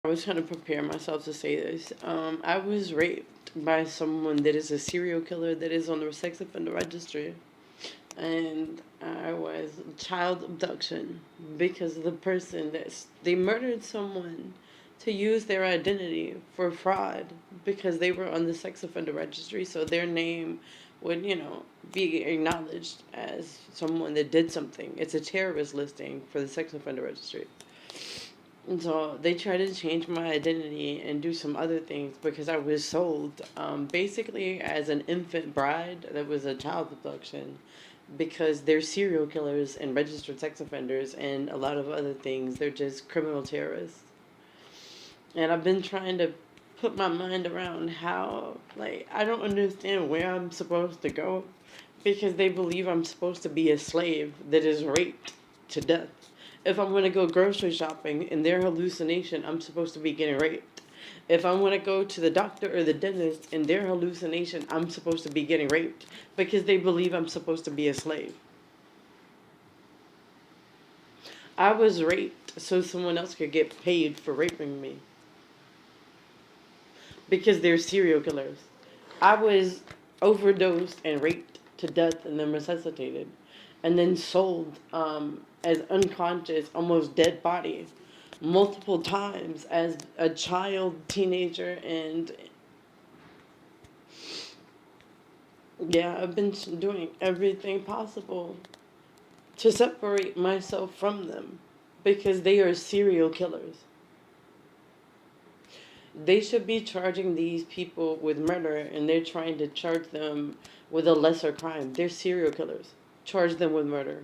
I was trying to prepare myself to say this. I was raped by someone that is a serial killer that is on the sex offender registry. And I was child abduction because the person they murdered someone to use their identity for fraud because they were on the sex offender registry, so their name would, be acknowledged as someone that did something. It's a terrorist listing for the sex offender registry. And so they tried to change my identity and do some other things because I was sold basically as an infant bride that was a child abduction because they're serial killers and registered sex offenders and a lot of other things. They're just criminal terrorists. And I've been trying to put my mind around how, like, I don't understand where I'm supposed to go because they believe I'm supposed to be a slave that is raped to death. If I'm going to go grocery shopping in their hallucination, I'm supposed to be getting raped. If I want to go to the doctor or the dentist in their hallucination, I'm supposed to be getting raped because they believe I'm supposed to be a slave. I was raped so someone else could get paid for raping me because they're serial killers. I was overdosed and raped to death and then resuscitated and then sold as unconscious, almost dead body multiple times as a child, teenager, and yeah, I've been doing everything possible to separate myself from them because they are serial killers. They should be charging these people with murder and they're trying to charge them with a lesser crime. They're serial killers. Charge them with murder.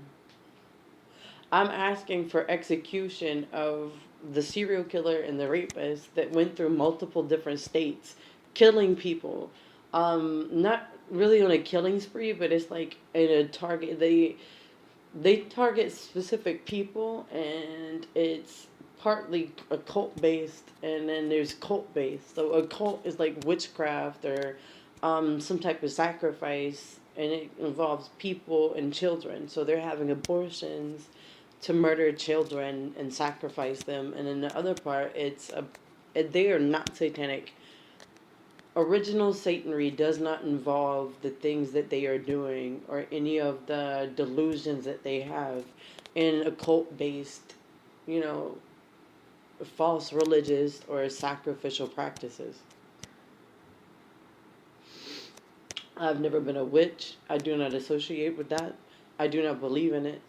I'm asking for execution of the serial killer and the rapist that went through multiple different states, killing people. Not really on a killing spree, but it's like in a target. They target specific people, and it's partly occult based, and then there's cult based. So a cult is like witchcraft or some type of sacrifice, and it involves people and children. So they're having abortions to murder children and sacrifice them. And then the other part, they are not satanic. Original Satanry does not involve the things that they are doing or any of the delusions that they have in occult based, you know, false religious or sacrificial practices. I've never been a witch. I do not associate with that. I do not believe in it.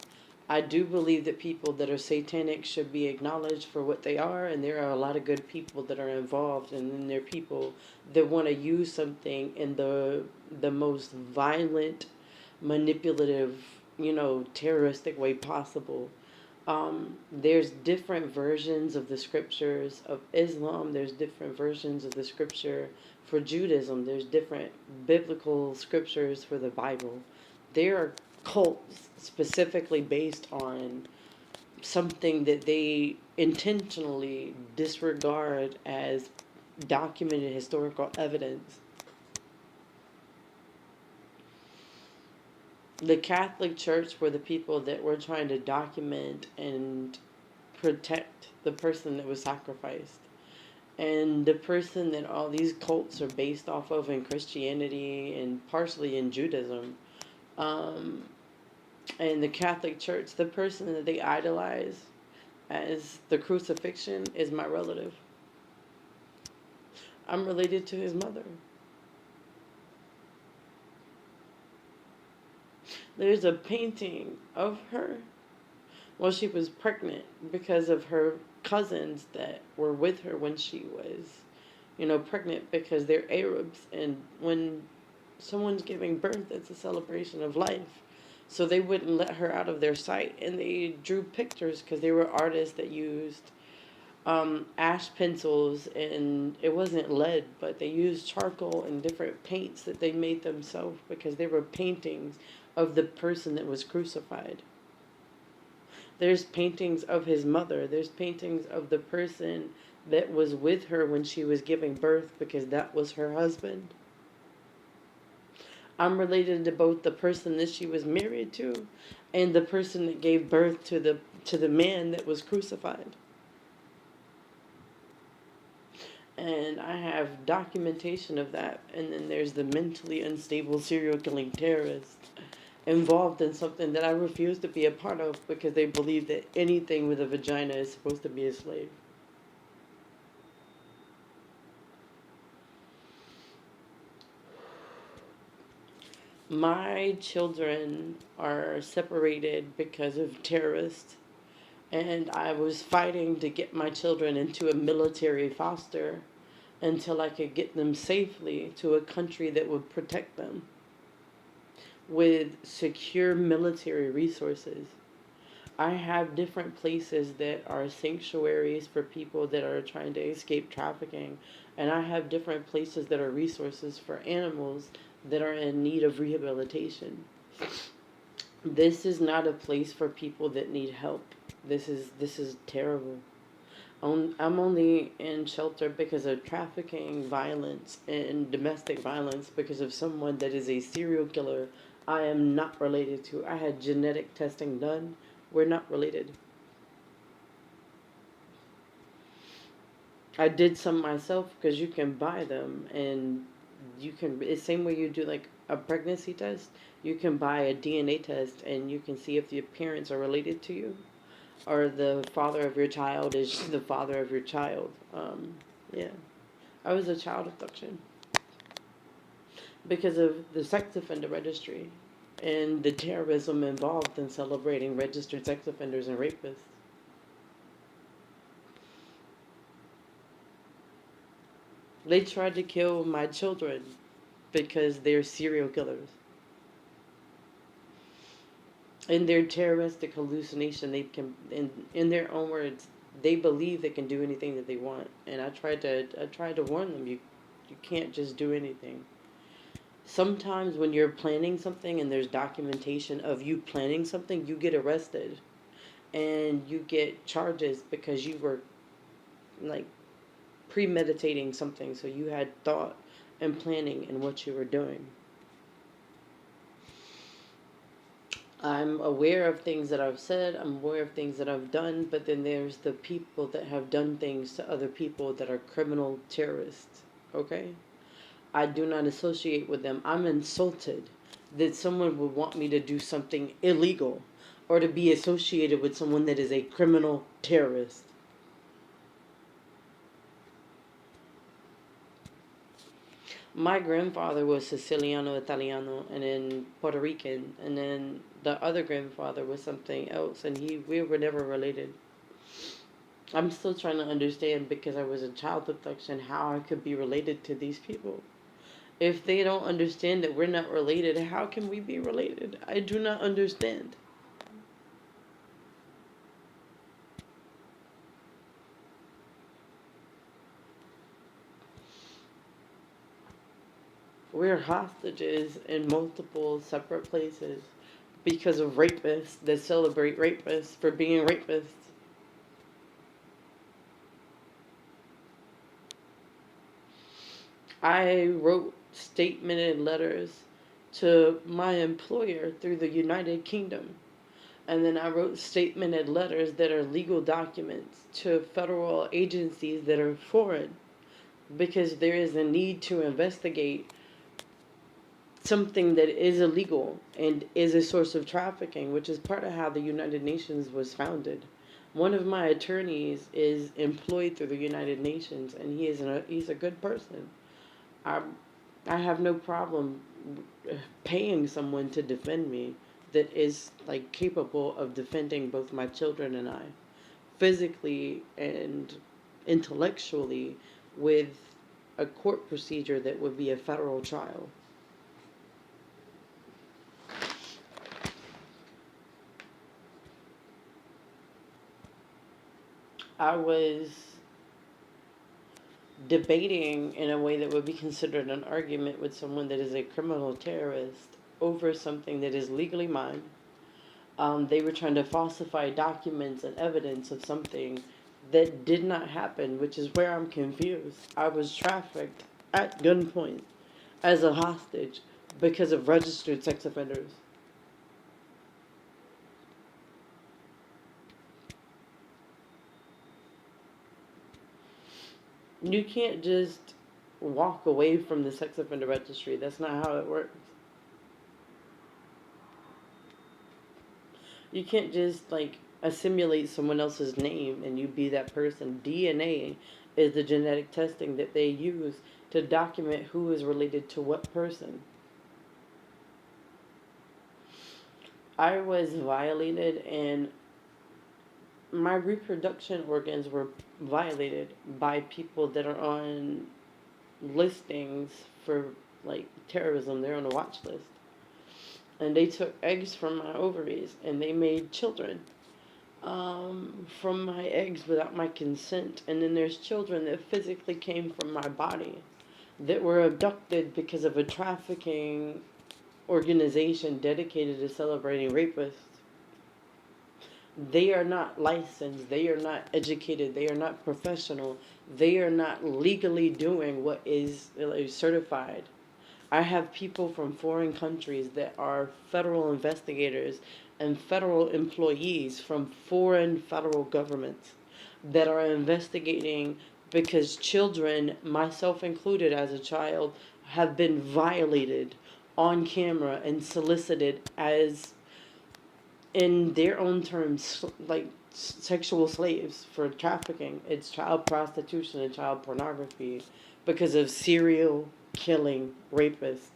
I do believe that people that are satanic should be acknowledged for what they are, and there are a lot of good people that are involved, and then there are people that want to use something in the most violent, manipulative, terroristic way possible. There's different versions of the scriptures of Islam. There's different versions of the scripture for Judaism. There's different biblical scriptures for the Bible. There are cults specifically based on something that they intentionally disregard as documented historical evidence. The Catholic Church were the people that were trying to document and protect the person that was sacrificed. And the person that all these cults are based off of in Christianity and partially in Judaism, um, and the Catholic Church, the person that they idolize as the crucifixion is my relative. I'm related to his mother. There's a painting of her while she was pregnant because of her cousins that were with her when she was, pregnant because they're Arabs. And when someone's giving birth, it's a celebration of life. So they wouldn't let her out of their sight. And they drew pictures because they were artists that used ash pencils, and it wasn't lead, but they used charcoal and different paints that they made themselves because they were paintings of the person that was crucified. There's paintings of his mother. There's paintings of the person that was with her when she was giving birth because that was her husband. I'm related to both the person that she was married to and the person that gave birth to the man that was crucified. And I have documentation of that. And then there's the mentally unstable serial killing terrorist involved in something that I refuse to be a part of because they believe that anything with a vagina is supposed to be a slave. My children are separated because of terrorists, and I was fighting to get my children into a military foster until I could get them safely to a country that would protect them with secure military resources. I have different places that are sanctuaries for people that are trying to escape trafficking, and I have different places that are resources for animals that are in need of rehabilitation. This is not a place for people that need help. This is terrible. I'm only in shelter because of trafficking, violence, and domestic violence because of someone that is a serial killer I am not related to. I had genetic testing done. We're not related. I did some myself because you can buy them, and you can, it's the same way you do like a pregnancy test. You can buy a DNA test and you can see if the parents are related to you or the father of your child is the father of your child. Yeah. I was a child abduction because of the sex offender registry and the terrorism involved in celebrating registered sex offenders and rapists. They tried to kill my children because they're serial killers. In their terroristic hallucination, they can, in their own words, they believe they can do anything that they want. And I tried to warn them, you can't just do anything. Sometimes when you're planning something and there's documentation of you planning something, you get arrested and you get charges because you were like premeditating something, so you had thought and planning in what you were doing. I'm aware of things that I've said, I'm aware of things that I've done, but then there's the people that have done things to other people that are criminal terrorists, okay? I do not associate with them. I'm insulted that someone would want me to do something illegal or to be associated with someone that is a criminal terrorist. My grandfather was Siciliano Italiano and then Puerto Rican, and then the other grandfather was something else, and we were never related. I'm still trying to understand because I was a child abduction how I could be related to these people. If they don't understand that we're not related, how can we be related? I do not understand. We're hostages in multiple separate places because of rapists that celebrate rapists for being rapists. I wrote statemented letters to my employer through the United Kingdom. And then I wrote statemented letters that are legal documents to federal agencies that are foreign because there is a need to investigate something that is illegal and is a source of trafficking, which is part of how the United Nations was founded. One of my attorneys is employed through the United Nations, and he's a good person. I I have no problem paying someone to defend me that is like capable of defending both my children and I, physically and intellectually, with a court procedure that would be a federal trial. I was debating in a way that would be considered an argument with someone that is a criminal terrorist over something that is legally mine. They were trying to falsify documents and evidence of something that did not happen, which is where I'm confused. I was trafficked at gunpoint as a hostage because of registered sex offenders. You can't just walk away from the sex offender registry. That's not how it works. You can't just like assimilate someone else's name and you be that person. DNA is the genetic testing that they use to document who is related to what person. I was violated and my reproduction organs were violated by people that are on listings for like terrorism. They're on a watch list. And they took eggs from my ovaries and they made children from my eggs without my consent. And then there's children that physically came from my body that were abducted because of a trafficking organization dedicated to celebrating rapists. They are not licensed, they are not educated, they are not professional, they are not legally doing what is certified. I have people from foreign countries that are federal investigators and federal employees from foreign federal governments that are investigating because children, myself included as a child, have been violated on camera and solicited as, in their own terms, like sexual slaves for trafficking. It's child prostitution and child pornography because of serial killing rapists.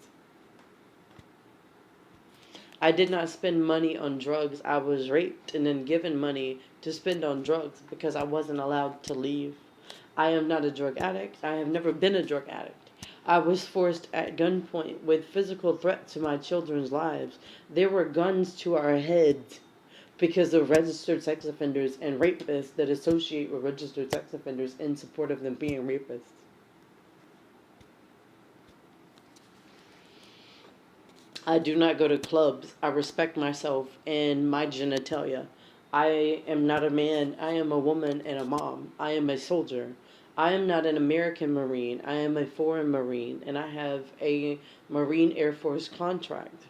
I did not spend money on drugs. I was raped and then given money to spend on drugs because I wasn't allowed to leave. I am not a drug addict. I have never been a drug addict. I was forced at gunpoint with physical threat to my children's lives. There were guns to our heads because of registered sex offenders and rapists that associate with registered sex offenders in support of them being rapists. I do not go to clubs. I respect myself and my genitalia. I am not a man. I am a woman and a mom. I am a soldier. I am not an American Marine. I am a foreign Marine, and I have a Marine Air Force contract.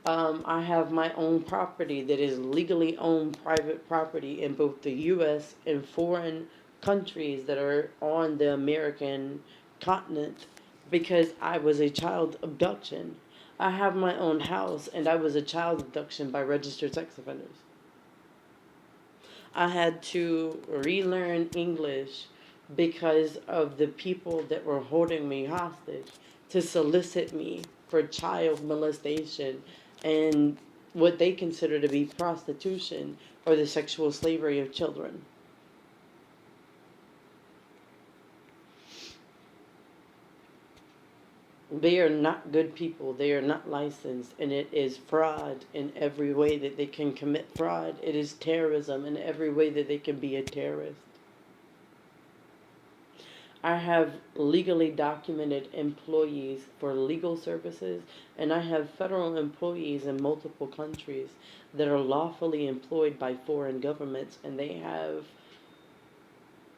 I have my own property that is legally owned private property in both the U.S. and foreign countries that are on the American continent because I was a child abduction. I have my own house and I was a child abduction by registered sex offenders. I had to relearn English because of the people that were holding me hostage to solicit me for child molestation and what they consider to be prostitution or the sexual slavery of children. They are not good people. They are not licensed, and it is fraud in every way that they can commit fraud. It is terrorism in every way that they can be a terrorist. I have legally documented employees for legal services, and I have federal employees in multiple countries that are lawfully employed by foreign governments, and they have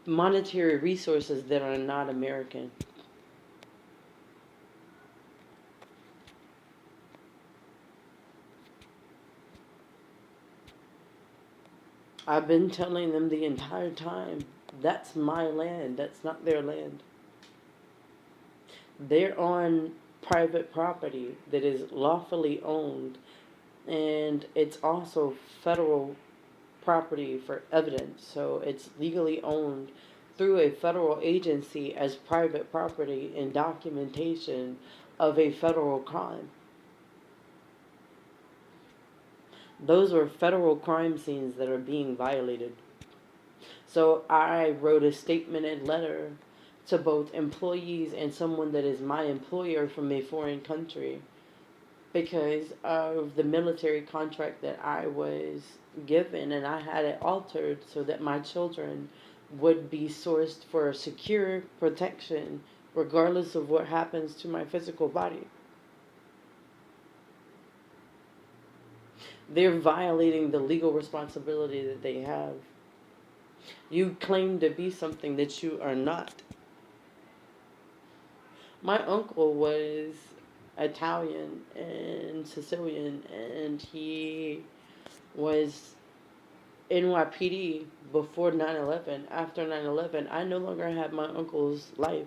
monetary resources that are not American. I've been telling them the entire time, that's my land, that's not their land. They're on private property that is lawfully owned, and it's also federal property for evidence, so it's legally owned through a federal agency as private property and documentation of a federal crime. Those are federal crime scenes that are being violated. So I wrote a statement and letter to both employees and someone that is my employer from a foreign country because of the military contract that I was given, and I had it altered so that my children would be sourced for secure protection regardless of what happens to my physical body. They're violating the legal responsibility that they have. You claim to be something that you are not. My uncle was Italian and Sicilian, and he was NYPD before 9/11. After 9/11, I no longer have my uncle's life.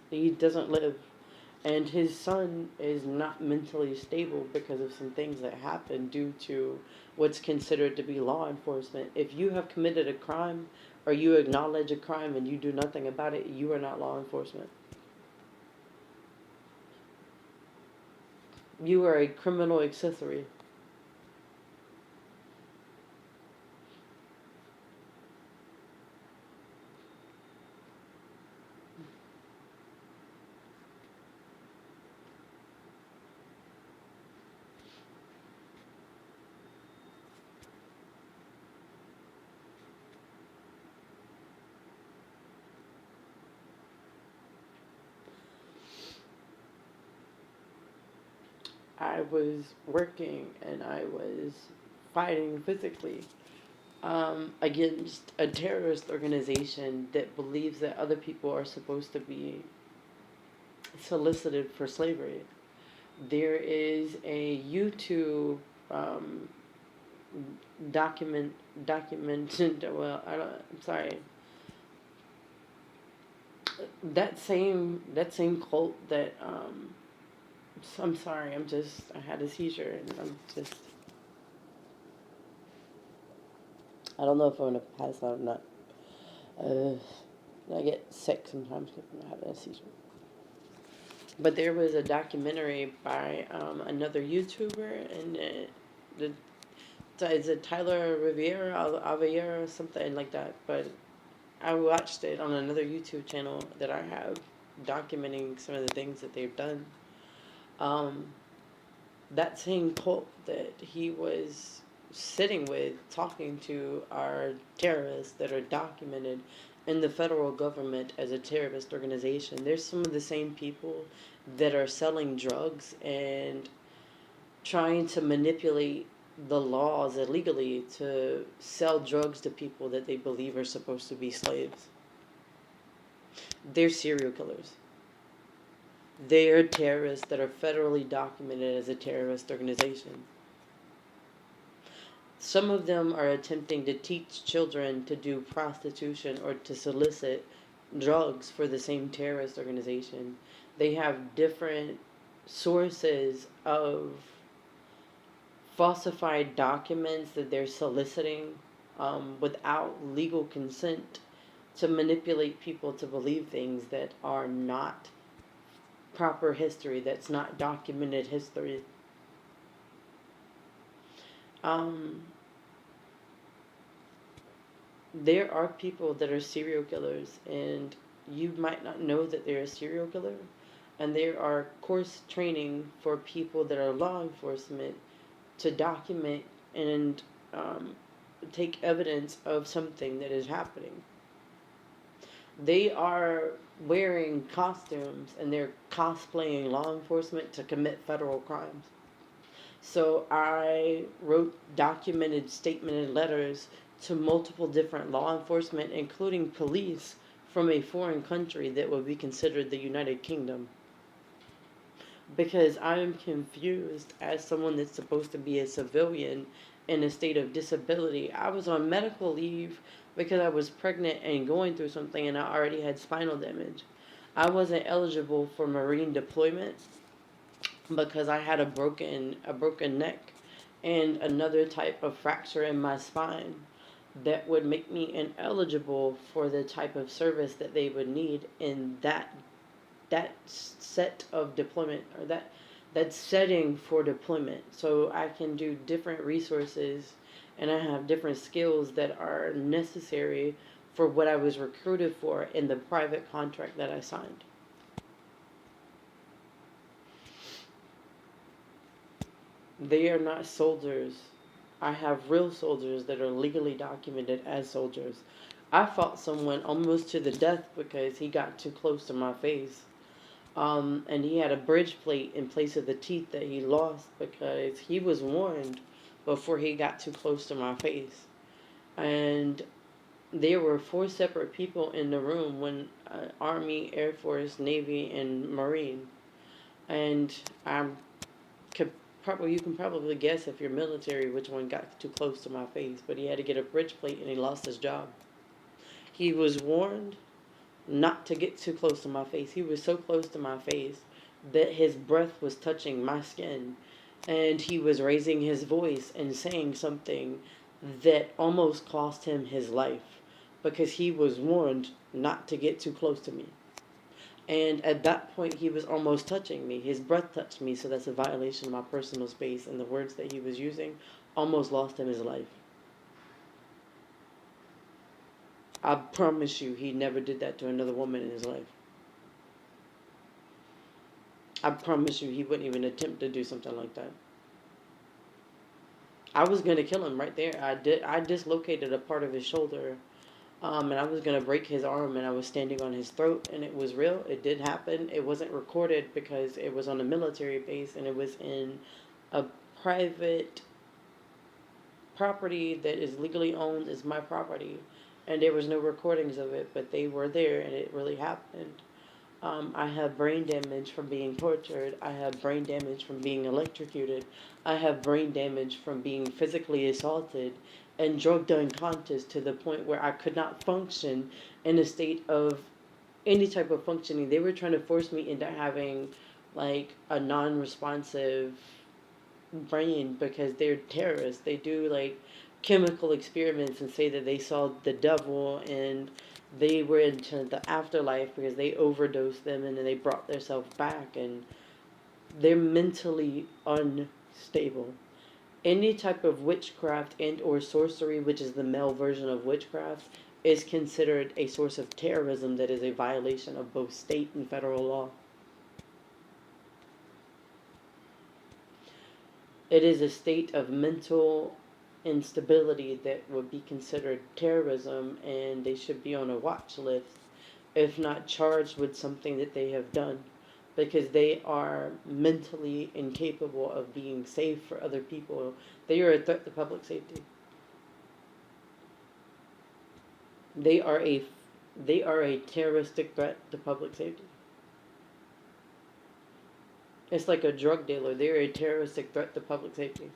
He doesn't live. And his son is not mentally stable because of some things that happened due to what's considered to be law enforcement. If you have committed a crime or you acknowledge a crime and you do nothing about it, you are not law enforcement. You are a criminal accessory. I was working and I was fighting physically against a terrorist organization that believes that other people are supposed to be solicited for slavery. There is a YouTube um, documented. Well, I don't. I'm sorry. That same cult that I'm sorry. I had a seizure and I'm just. I don't know if I'm gonna pass out or not. Uh, I get sick sometimes because I'm having a seizure. But there was a documentary by another YouTuber, and the is it Tyler Rivera, Avera, something like that. But I watched it on another YouTube channel that I have, documenting some of the things that they've done. Um, that same cult that he was sitting with, talking to, are terrorists that are documented in the federal government as a terrorist organization. There's some of the same people that are selling drugs and trying to manipulate the laws illegally to sell drugs to people that they believe are supposed to be slaves. They're serial killers. They are terrorists that are federally documented as a terrorist organization. Some of them are attempting to teach children to do prostitution or to solicit drugs for the same terrorist organization. They have different sources of falsified documents that they're soliciting without legal consent to manipulate people to believe things that are not proper history, that's not documented history. Um, there are people that are serial killers, and you might not know that they're a serial killer. And there are course training for people that are law enforcement to document and um, take evidence of something that is happening. They are wearing costumes and they're cosplaying law enforcement to commit federal crimes. So I wrote documented statement and letters to multiple different law enforcement, including police from a foreign country that would be considered the United Kingdom. Because I am confused as someone that's supposed to be a civilian in a state of disability. I was on medical leave because I was pregnant and going through something and I already had spinal damage. I wasn't eligible for Marine deployment because I had a broken neck and another type of fracture in my spine that would make me ineligible for the type of service that they would need in that set of deployment, or that setting for deployment. So I can do different resources and I have different skills that are necessary for what I was recruited for in the private contract that I signed. They are not soldiers. I have real soldiers that are legally documented as soldiers. I fought someone almost to the death because he got too close to my face. And he had a bridge plate in place of the teeth that he lost because he was warned before he got too close to my face. And there were four separate people in the room, when Army, Air Force, Navy, and Marine. And I probably, you can probably guess if you're military which one got too close to my face, but he had to get a bridge plate and he lost his job. He was warned not to get too close to my face. He was so close to my face that his breath was touching my skin, and he was raising his voice and saying something that almost cost him his life because he was warned not to get too close to me. And at that point, he was almost touching me. His breath touched me, so that's a violation of my personal space. And the words that he was using almost lost him his life. I promise you, he never did that to another woman in his life. I promise you, he wouldn't even attempt to do something like that. I was gonna kill him right there. I dislocated a part of his shoulder, and I was gonna break his arm, and I was standing on his throat, and it was real. It did happen. It wasn't recorded because it was on a military base, and it was in a private property that is legally owned as my property, and there was no recordings of it, but they were there, and it really happened. I have brain damage from being tortured. I have brain damage from being electrocuted. I have brain damage from being physically assaulted and drugged unconscious to the point where I could not function in a state of any type of functioning. They were trying to force me into having like a non-responsive brain because they're terrorists. They do like chemical experiments and say that they saw the devil and they were into the afterlife because they overdosed them and then they brought themselves back, and they're mentally unstable. Any type of witchcraft and or sorcery, which is the male version of witchcraft, is considered a source of terrorism that is a violation of both state and federal law. It is a state of mental instability that would be considered terrorism, and they should be on a watch list if not charged with something that they have done, because they are mentally incapable of being safe for other people. They are a threat to public safety. They are a terroristic threat to public safety. It's like a drug dealer. They're a terroristic threat to public safety.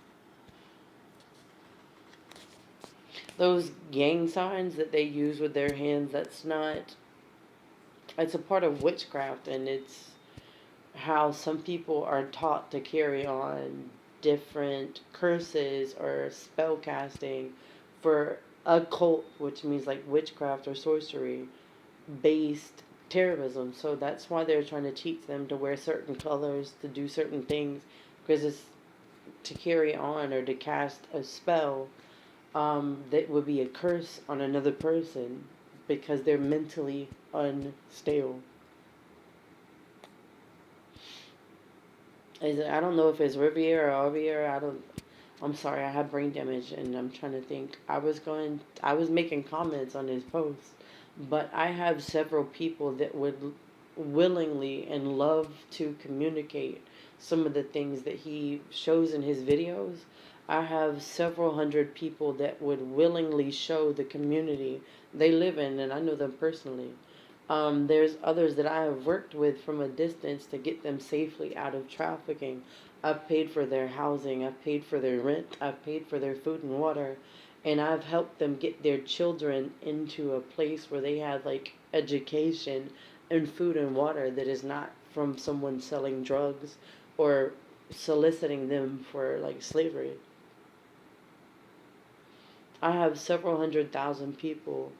Those gang signs that they use with their hands, it's a part of witchcraft, and it's how some people are taught to carry on different curses or spell casting for occult, which means like witchcraft or sorcery based terrorism. So that's why they're trying to teach them to wear certain colors, to do certain things, because it's to carry on or to cast a spell that would be a curse on another person because they're mentally unstable. I don't know if it's Riviera or Riviera. I'm sorry, I had brain damage and I'm trying to think. I was making comments on his post, but I have several people that would willingly and love to communicate some of the things that he shows in his videos. I have several hundred people that would willingly show the community they live in, and I know them personally. There's others that I have worked with from a distance to get them safely out of trafficking. I've paid for their housing, I've paid for their rent, I've paid for their food and water, and I've helped them get their children into a place where they have like education and food and water that is not from someone selling drugs or soliciting them for like slavery. I have several 100,000 people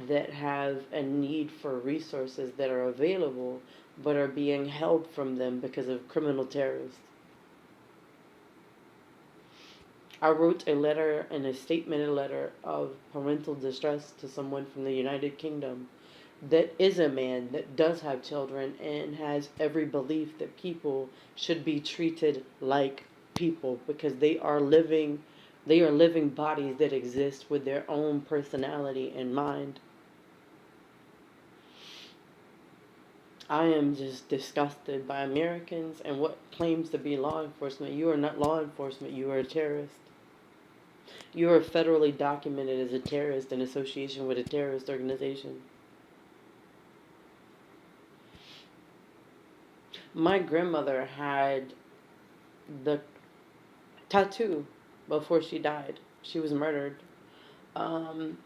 that have a need for resources that are available but are being held from them because of criminal terrorists. I wrote a letter and a statement, a letter of parental distress to someone from the United Kingdom that is a man that does have children and has every belief that people should be treated like people because they are living bodies that exist with their own personality and mind. I am just disgusted by Americans and what claims to be law enforcement. You are not law enforcement, you are a terrorist. You are federally documented as a terrorist in association with a terrorist organization. My grandmother had the tattoo before she died. She was murdered. Um,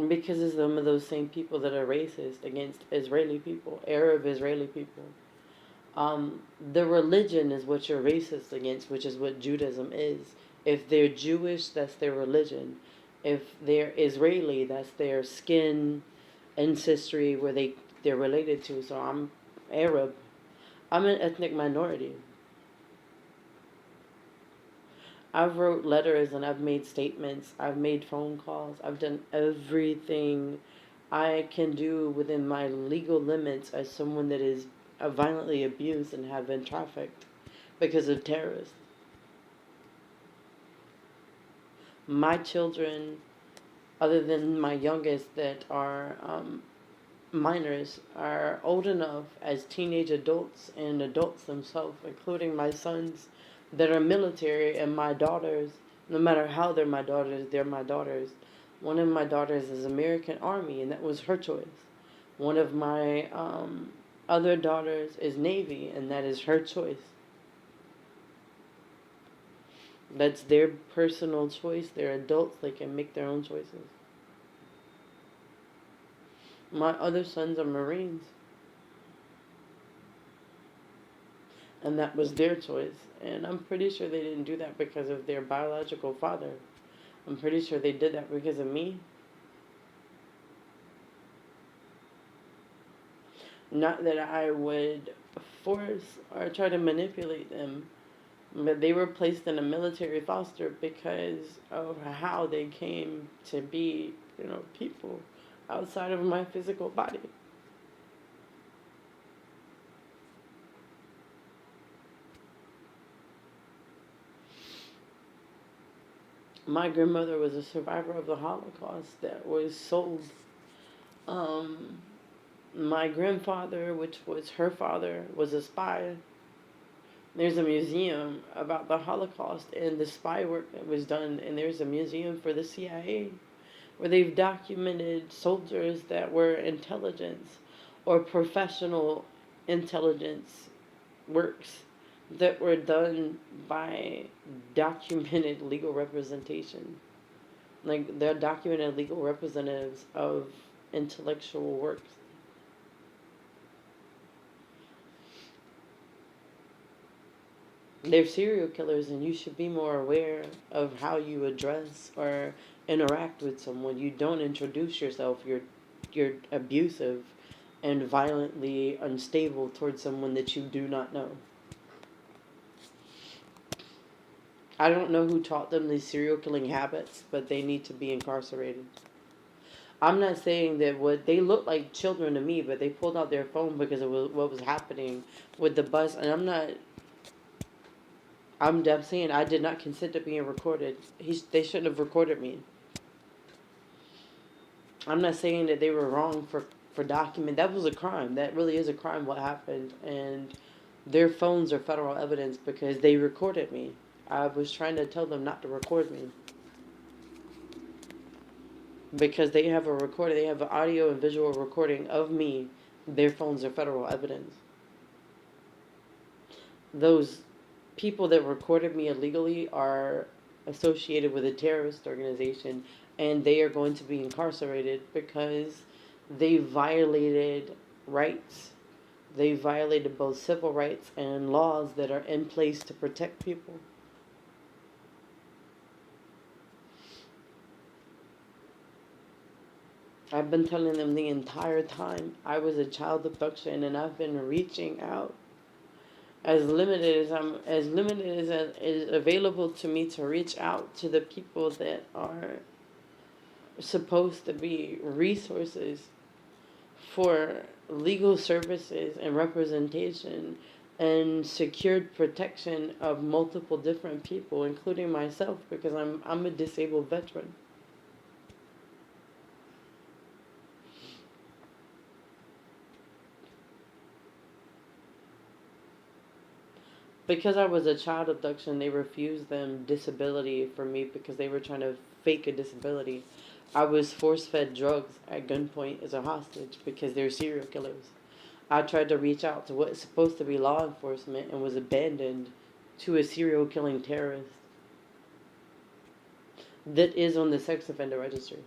because it's some of those same people that are racist against Israeli people, Arab Israeli people. The religion is what you're racist against, which is what Judaism is. If they're Jewish, that's their religion. If they're Israeli, that's their skin ancestry where they're related to. So I'm Arab. I'm an ethnic minority. I've wrote letters and I've made statements. I've made phone calls. I've done everything I can do within my legal limits as someone that is violently abused and have been trafficked because of terrorists. My children, other than my youngest that are minors, are old enough as teenage adults and adults themselves, including my sons that are military, and my daughters, no matter how they're my daughters, they're my daughters. One of my daughters is American Army, and that was her choice. One of my other daughters is Navy, and that is her choice. That's their personal choice. They're adults. They can make their own choices. My other sons are Marines, and that was their choice. And I'm pretty sure they didn't do that because of their biological father. I'm pretty sure they did that because of me. Not that I would force or try to manipulate them, but they were placed in a military foster because of how they came to be, people outside of my physical body. My grandmother was a survivor of the Holocaust that was sold. Um, my grandfather, which was her father, was a spy. There's a museum about the Holocaust and the spy work that was done, and there's a museum for the CIA where they've documented soldiers that were intelligence or professional intelligence works that were done by documented legal representation. Like, they're documented legal representatives of intellectual works. They're serial killers, and you should be more aware of how you address or interact with someone. You don't introduce yourself. You're abusive and violently unstable towards someone that you do not know. I don't know who taught them these serial killing habits, but they need to be incarcerated. I'm not saying that what they look like children to me, but they pulled out their phone because of what was happening with the bus, and I'm saying I did not consent to being recorded. They shouldn't have recorded me. I'm not saying that they were wrong for document. That was a crime. That really is a crime what happened. And their phones are federal evidence because they recorded me. I was trying to tell them not to record me. Because they have a recording, they have an audio and visual recording of me. Their phones are federal evidence. Those people that recorded me illegally are associated with a terrorist organization, and they are going to be incarcerated because they violated rights. They violated both civil rights and laws that are in place to protect people. I've been telling them the entire time I was a child abduction, and I've been reaching out as limited as is available to me to reach out to the people that are supposed to be resources for legal services and representation and secured protection of multiple different people, including myself, because I'm a disabled veteran. Because I was a child abduction, they refused them disability for me because they were trying to fake a disability. I was force-fed drugs at gunpoint as a hostage because they're serial killers. I tried to reach out to what's supposed to be law enforcement and was abandoned to a serial killing terrorist that is on the sex offender registry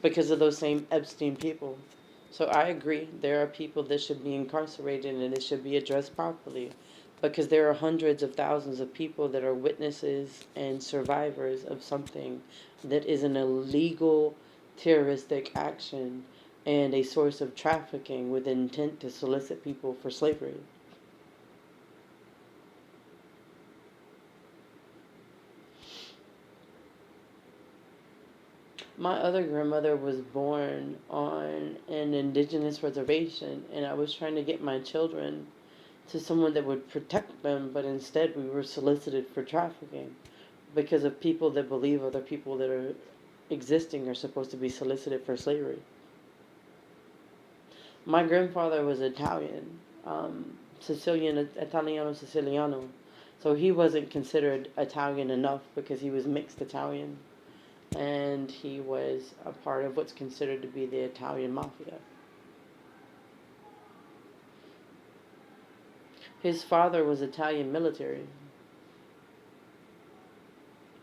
because of those same Epstein people. So I agree, there are people that should be incarcerated and it should be addressed properly because there are hundreds of thousands of people that are witnesses and survivors of something that is an illegal terroristic action and a source of trafficking with intent to solicit people for slavery. My other grandmother was born on an indigenous reservation, and I was trying to get my children to someone that would protect them, but instead we were solicited for trafficking because of people that believe other people that are existing are supposed to be solicited for slavery. My grandfather was Italian, Sicilian, Italiano Siciliano, so he wasn't considered Italian enough because he was mixed Italian, and he was a part of what's considered to be the Italian mafia. His father was Italian military,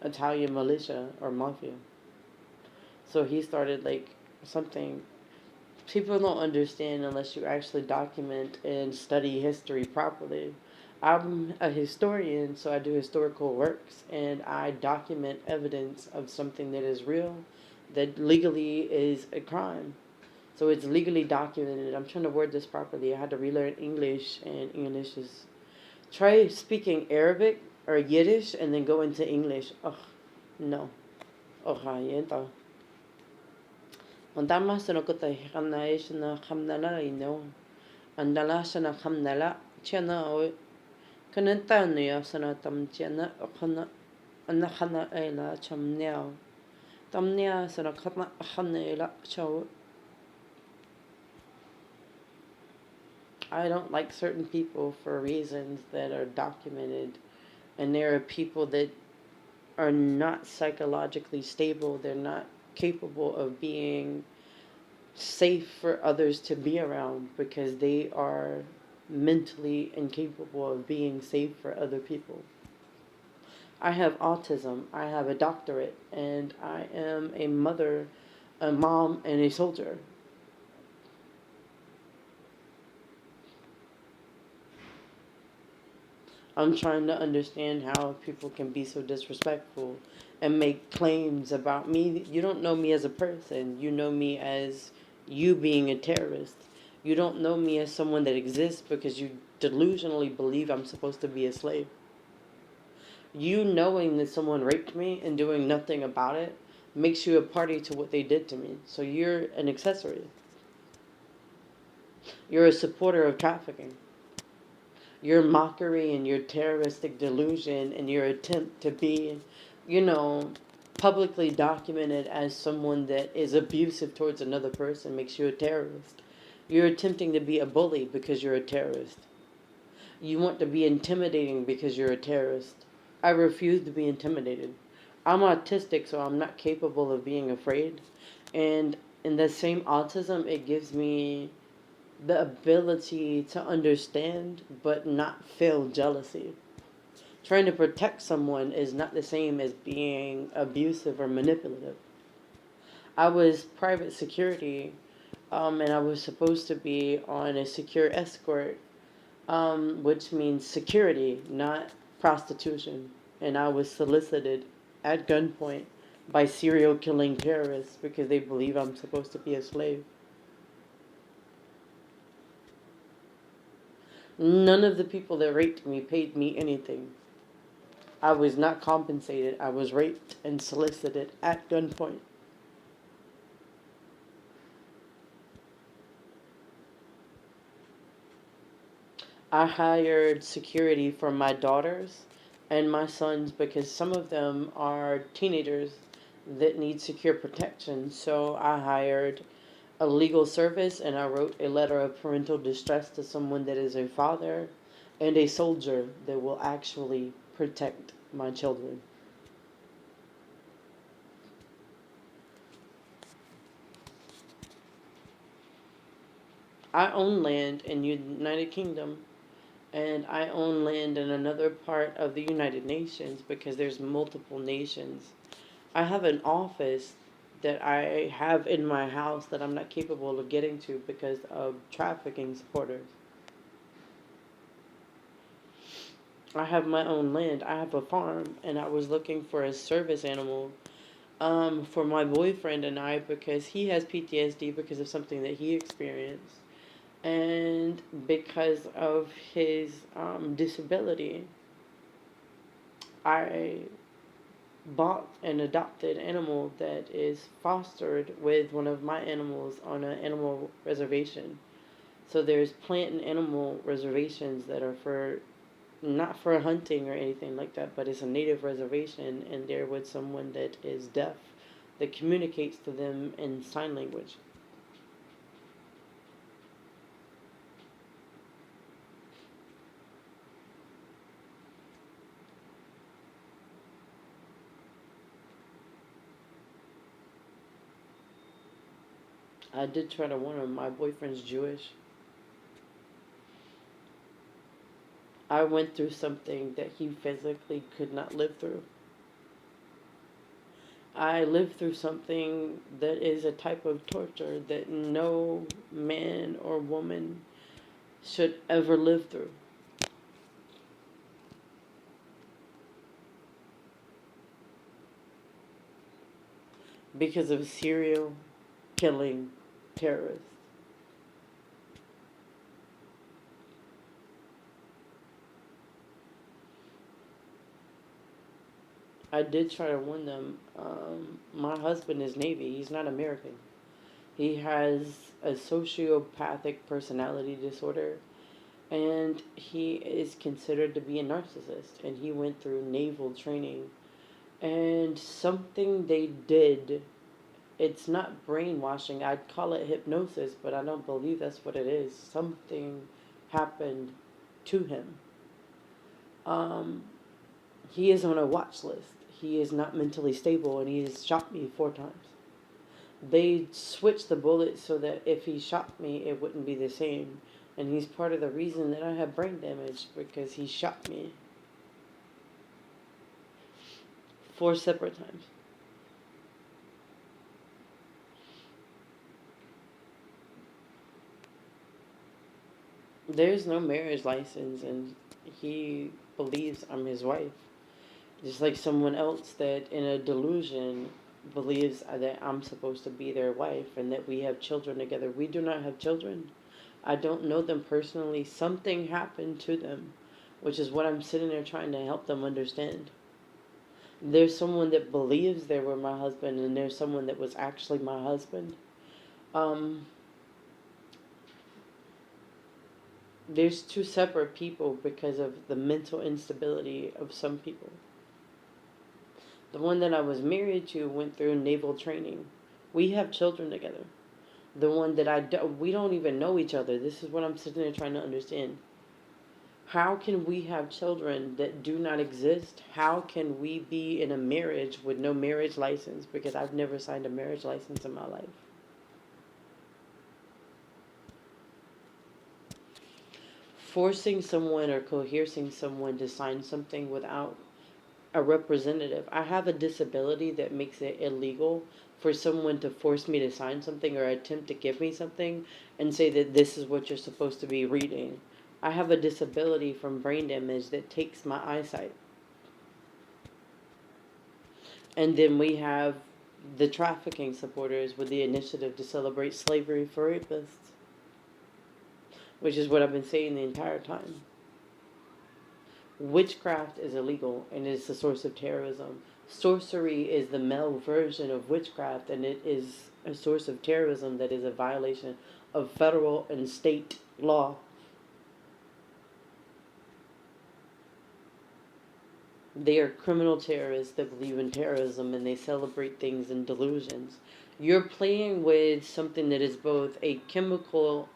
Italian militia or mafia. So he started like something people don't understand unless you actually document and study history properly. I'm a historian, so I do historical works and I document evidence of something that is real, that legally is a crime. So it's legally documented. I'm trying to word this properly. I had to relearn English, and English is. Try speaking Arabic or Yiddish and then go into English. Ugh, no. Oha, yenta. Ondama sanokota hamna ishna hamnala ino. Andala sana hamnala chana o. Kanentania sana tam chana okana. Anahana ela chamneo. Tamnia sana kama hanela chow. I don't like certain people for reasons that are documented, and there are people that are not psychologically stable. They're not capable of being safe for others to be around because they are mentally incapable of being safe for other people. I have autism. I have a doctorate, and I am a mother, a mom, and a soldier. I'm trying to understand how people can be so disrespectful and make claims about me. You don't know me as a person. You know me as you being a terrorist. You don't know me as someone that exists because you delusionally believe I'm supposed to be a slave. You knowing that someone raped me and doing nothing about it makes you a party to what they did to me. So you're an accessory. You're a supporter of trafficking. Your mockery and your terroristic delusion and your attempt to be, you know, publicly documented as someone that is abusive towards another person makes you a terrorist. You're attempting to be a bully because you're a terrorist. You want to be intimidating because you're a terrorist. I refuse to be intimidated. I'm autistic, so I'm not capable of being afraid. And in the same autism, it gives me the ability to understand but not feel jealousy. Trying to protect someone is not the same as being abusive or manipulative. I was private security, and I was supposed to be on a secure escort, which means security, not prostitution. And I was solicited at gunpoint by serial killing terrorists because they believe I'm supposed to be a slave. None of the people that raped me paid me anything. I was not compensated. I was raped and solicited at gunpoint. I hired security for my daughters and my sons because some of them are teenagers that need secure protection. So I hired a legal service and I wrote a letter of parental distress to someone that is a father and a soldier that will actually protect my children. I own land in United Kingdom. and I own land in another part of the United Nations because there's multiple nations. I have an office that I have in my house that I'm not capable of getting to because of trafficking supporters. I have my own land. I have a farm, and I was looking for a service animal for my boyfriend and I because he has PTSD because of something that he experienced and because of his disability. I bought an adopted animal that is fostered with one of my animals on an animal reservation. So there's plant and animal reservations that are for not for hunting or anything like that, but it's a native reservation, and they're with someone that is deaf that communicates to them in sign language. I did try to warn him. My boyfriend's Jewish. I went through something that he physically could not live through. I lived through something that is a type of torture that no man or woman should ever live through. Because of serial killing terrorists. I did try to warn them. My husband is Navy. He's not American. He has a sociopathic personality disorder, and he is considered to be a narcissist. And he went through naval training. And something they did, it's not brainwashing. I'd call it hypnosis, but I don't believe that's what it is. Something happened to him. Um, he is on a watch list. He is not mentally stable, and he has shot me 4 times. They switched the bullet so that if he shot me, it wouldn't be the same. And he's part of the reason that I have brain damage because he shot me 4 separate times. There's no marriage license, and he believes I'm his wife. Just like someone else that, in a delusion, believes that I'm supposed to be their wife and that we have children together. We do not have children. I don't know them personally. Something happened to them, which is what I'm sitting there trying to help them understand. There's someone that believes they were my husband, and there's someone that was actually my husband. Um, there's two separate people because of the mental instability of some people. The one that I was married to went through naval training. We have children together. The one that we don't even know each other. This is what I'm sitting there trying to understand. How can we have children that do not exist? How can we be in a marriage with no marriage license? Because I've never signed a marriage license in my life. Forcing someone or coercing someone to sign something without a representative. I have a disability that makes it illegal for someone to force me to sign something or attempt to give me something and say that this is what you're supposed to be reading. I have a disability from brain damage that takes my eyesight. And then we have the trafficking supporters with the initiative to celebrate slavery for rapists, which is what I've been saying the entire time. Witchcraft is illegal and is the source of terrorism. Sorcery is the male version of witchcraft, and it is a source of terrorism that is a violation of federal and state law. They are criminal terrorists that believe in terrorism, and they celebrate things in delusions. You're playing with something that is both a chemical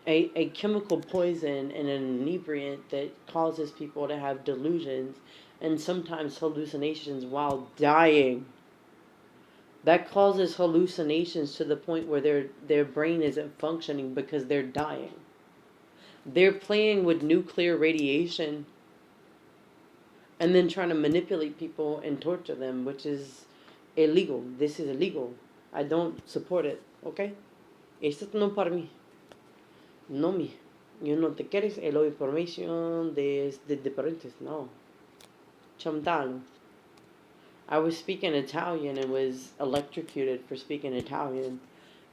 poison and an inebriant that causes people to have delusions and sometimes hallucinations while dying. That causes hallucinations to the point where their brain isn't functioning because they're dying. They're playing with nuclear radiation and then trying to manipulate people and torture them, which is illegal. This is illegal. I don't support it, ¿ok? Esto no para mí. No me. You no te quieres el information de parentes. No. Chamtalo. I was speaking Italian and was electrocuted for speaking Italian.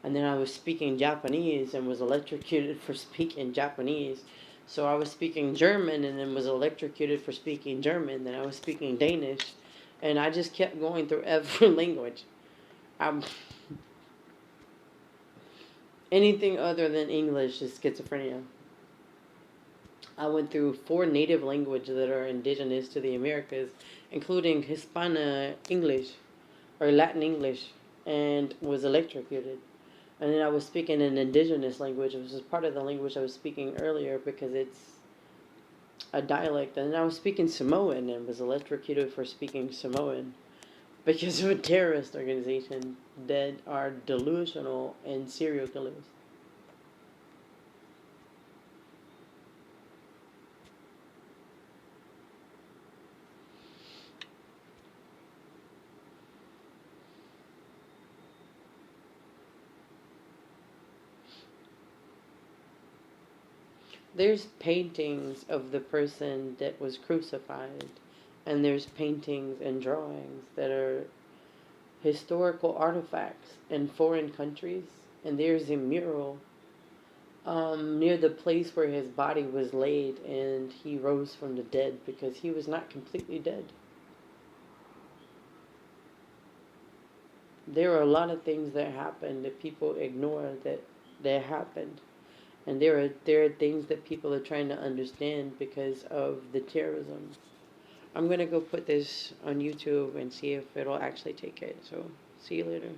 And then I was speaking Japanese and was electrocuted for speaking Japanese. So I was speaking German and then was electrocuted for speaking German. Then I was speaking Danish. And I just kept going through every language. I'm, anything other than English is schizophrenia. I went through 4 native languages that are indigenous to the Americas, including Hispana English or Latin English, and was electrocuted. And then I was speaking an indigenous language, which is part of the language I was speaking earlier because it's a dialect. And then I was speaking Samoan and was electrocuted for speaking Samoan because of a terrorist organization that are delusional and serial killers. There's paintings of the person that was crucified, and there's paintings and drawings that are historical artifacts in foreign countries, and there's a mural near the place where his body was laid, and he rose from the dead because he was not completely dead. There are a lot of things that happen that people ignore that happened. And there are things that people are trying to understand because of the terrorism. I'm gonna go put this on YouTube and see if it'll actually take it. So see you later.